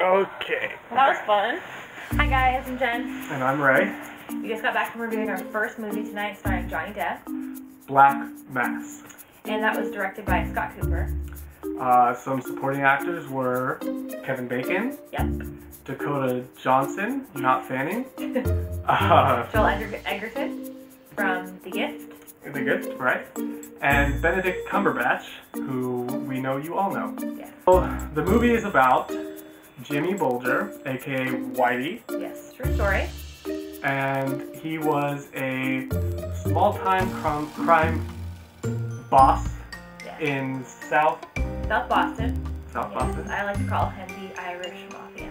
Okay. That was fun. Hi guys, I'm Jen. And I'm Ray. We just got back from reviewing our first movie tonight starring Johnny Depp. Black Mass. And that was directed by Scott Cooper. Some supporting actors were Kevin Bacon. Yep. Dakota Johnson, not Fanning. Joel Edgerton from The Gift. The Gift, right. And Benedict Cumberbatch, who we know you all know. Yes. So, the movie is about Jimmy Bolger, aka Whitey. Yes, true story. And he was a small-time crime boss in South Boston. Boston. I like to call him the Irish Mafia.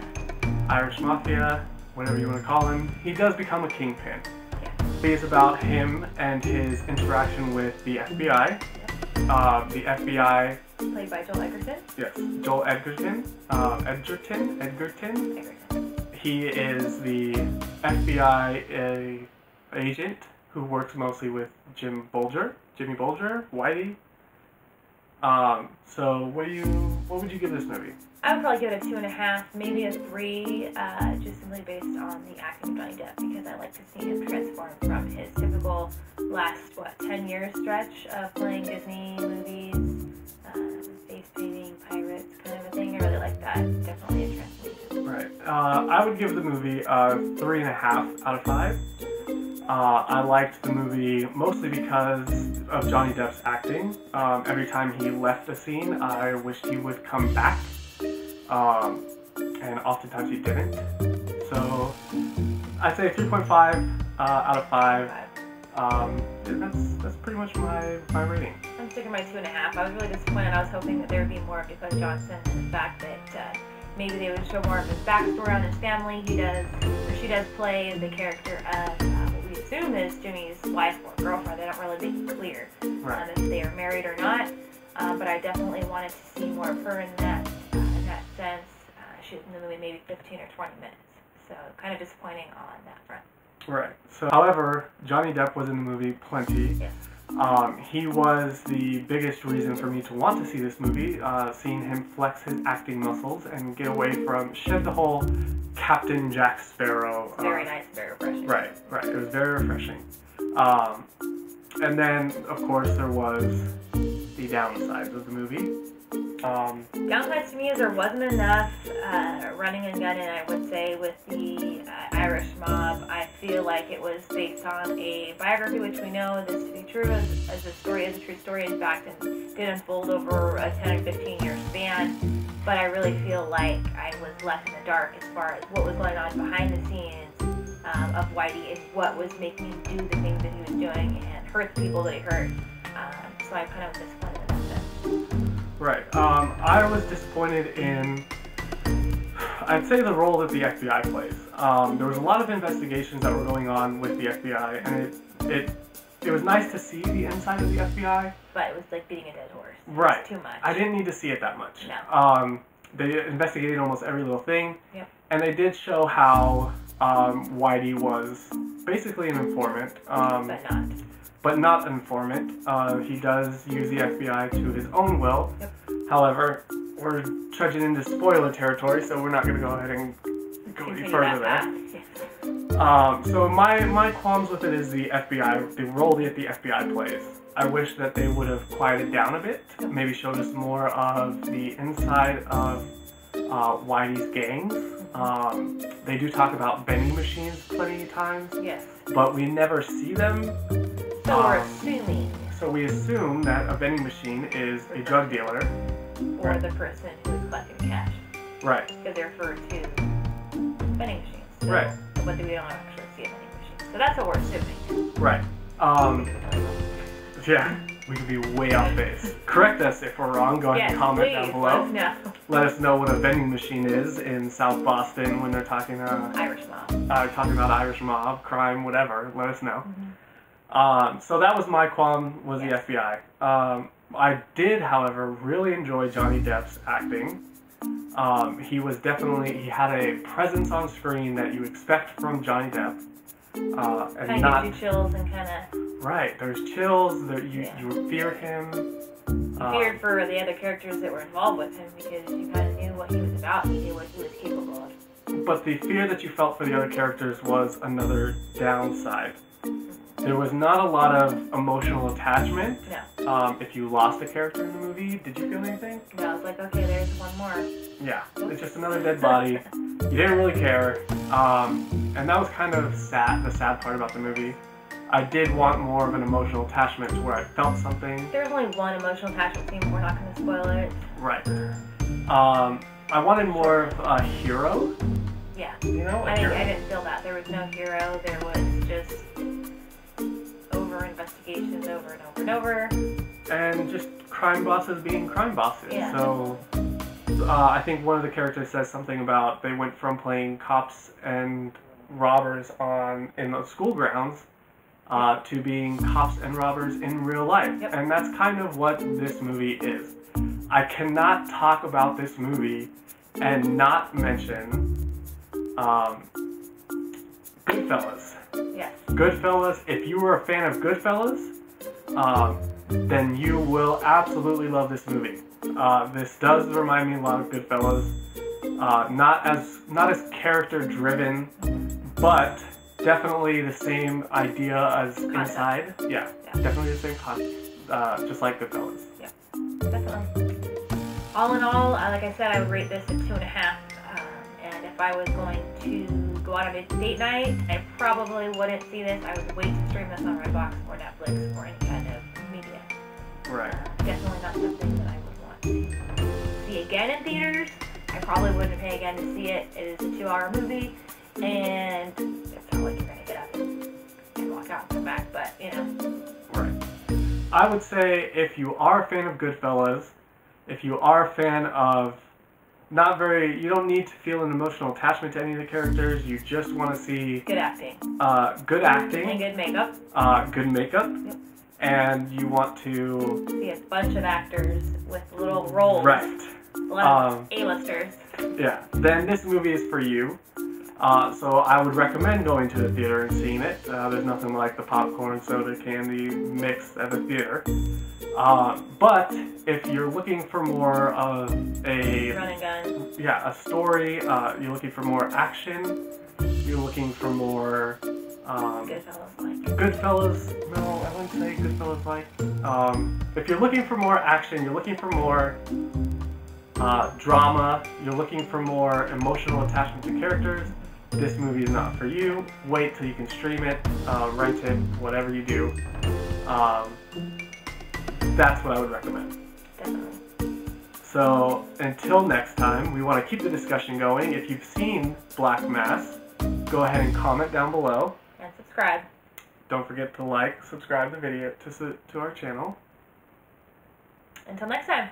Irish Mafia, whatever you want to call him. He does become a kingpin. Yeah. It's about him and his interaction with the FBI. Yep. The FBI... Played by Joel Edgerton. Yes, Joel Edgerton. Edgerton. He is the FBI agent who works mostly with Jimmy Bolger, Whitey. So what would you give this movie? I would probably give it a 2.5, maybe a 3, just simply based on the acting of Johnny Depp, because I like to see him transform from his typical last, 10-year stretch of playing Disney movies, face painting, pirates, kind of a thing. I really like that. Definitely a transformation. Right. I would give the movie a 3.5 out of 5. I liked the movie mostly because of Johnny Depp's acting. Every time he left a scene, I wished he would come back. And oftentimes he didn't. So I'd say 3.5 out of 5. That's pretty much my rating. I'm sticking my 2.5. I was really disappointed. I was hoping that there would be more of Dakota Johnson, and the fact that maybe they would show more of his backstory on his family. She does play the character of what we assume is Jimmy's wife or girlfriend. They don't really make it clear if they are married or not. But I definitely wanted to see more of her in that sense. She was in the movie maybe 15 or 20 minutes. So kind of disappointing on that front. Right. So, however, Johnny Depp was in the movie plenty. Yes. He was the biggest reason for me to want to see this movie, seeing him flex his acting muscles and get away from, shed the whole Captain Jack Sparrow. Very nice, very refreshing. Right. It was very refreshing. And then, of course, there was the downsides of the movie. Downsides to me is there wasn't enough running and gunning, I would say, with the Irish mob. I feel like it was based on a biography, which we know this to be true, as the story is a true story, in fact, and did unfold over a 10 or 15-year span. But I really feel like I was left in the dark as far as what was going on behind the scenes of Whitey and what was making him do the things that he was doing and hurt the people that he hurt. So I kind of was disappointed in that sense. Right. I was disappointed in, I'd say, the role that the FBI plays. There was a lot of investigations that were going on with the FBI, and it was nice to see the inside of the FBI. But it was like beating a dead horse. Right. It was too much. I didn't need to see it that much. No. They investigated almost every little thing. Yep. And they did show how Whitey was basically an informant. But not an informant. He does use the FBI to his own will. Yep. However, we're trudging into spoiler territory, so we're not going to go ahead and go any further there. Yes. So my qualms with it is the FBI, the role that the FBI plays. I wish that they would have quieted down a bit, maybe showed us more of the inside of Whitey's gangs. They do talk about vending machines plenty of times. Yes. But we never see them. So we're assuming. So we assume that a vending machine is a drug dealer. Or the person who is collecting cash. Right. Because they refer to vending machines. So, right. But we don't actually see a vending machine. So that's what we're assuming. Right. Yeah, we could be way off base. Correct us if we're wrong. Go ahead and comment down below. Let us know what a vending machine is in South Boston when they're talking Irish mob. Talking about Irish mob, crime, whatever. Let us know. So that was my qualm, was the FBI. I did, however, really enjoy Johnny Depp's acting. He had a presence on screen that you expect from Johnny Depp. And kind of gives you chills and kind of... Right, there's chills, you feared him. You feared for the other characters that were involved with him because you kind of knew what he was about, you knew what he was capable but the fear that you felt for the other characters was another downside. There was not a lot of emotional attachment. No. If you lost a character in the movie, did you feel anything? No, I was like, okay, there's one more. Yeah, it's just another dead body. You didn't really care. And that was kind of sad, the sad part about the movie. I did want more of an emotional attachment to where I felt something. There was only one emotional attachment scene, but we're not going to spoil it. Right. I wanted more of a hero. Yeah. You know, I didn't feel that. There was no hero. There was just over investigations over and over and over. And just crime bosses being crime bosses. Yeah. So I think one of the characters says something about they went from playing cops and robbers in the school grounds to being cops and robbers in real life. Yep. And that's kind of what this movie is. I cannot talk about this movie and not mention Goodfellas. Yes. Goodfellas, if you were a fan of Goodfellas, then you will absolutely love this movie. This does remind me a lot of Goodfellas. Not as character driven, but definitely the same idea as Inside. Yeah, definitely the same concept, just like Goodfellas. Yeah, definitely. All in all, like I said, I would rate this at 2.5. And if I was going to go out on a date night, I probably wouldn't see this. I would wait to stream this on Redbox or Netflix or any kind of media. Right. Definitely not something that I would want to see again in theaters. I probably wouldn't pay again to see it. It is a 2-hour movie, and it's not like you're going to get up and walk out and come back, but, you know. Right. I would say if you are a fan of Goodfellas, if you are a fan of you don't need to feel an emotional attachment to any of the characters, you just want to see good acting. Good acting. And good makeup. Good makeup. Yep. And you want to see a bunch of actors with little roles. Right. A lot of A-listers. Yeah. Then this movie is for you. So I would recommend going to the theater and seeing it. There's nothing like the popcorn soda candy mix at the theater. But if you're looking for more of a run and gun, yeah, a story, you're looking for more action, you're looking for more Goodfellas, no, I wouldn't say Goodfellas like. If you're looking for more action, you're looking for more drama, you're looking for more emotional attachment to characters, this movie is not for you. Wait till you can stream it, rent it, whatever you do. That's what I would recommend. Definitely. So until next time, we want to keep the discussion going. If you've seen Black Mass, go ahead and comment down below. And subscribe. Don't forget to like, subscribe the video to our channel. Until next time.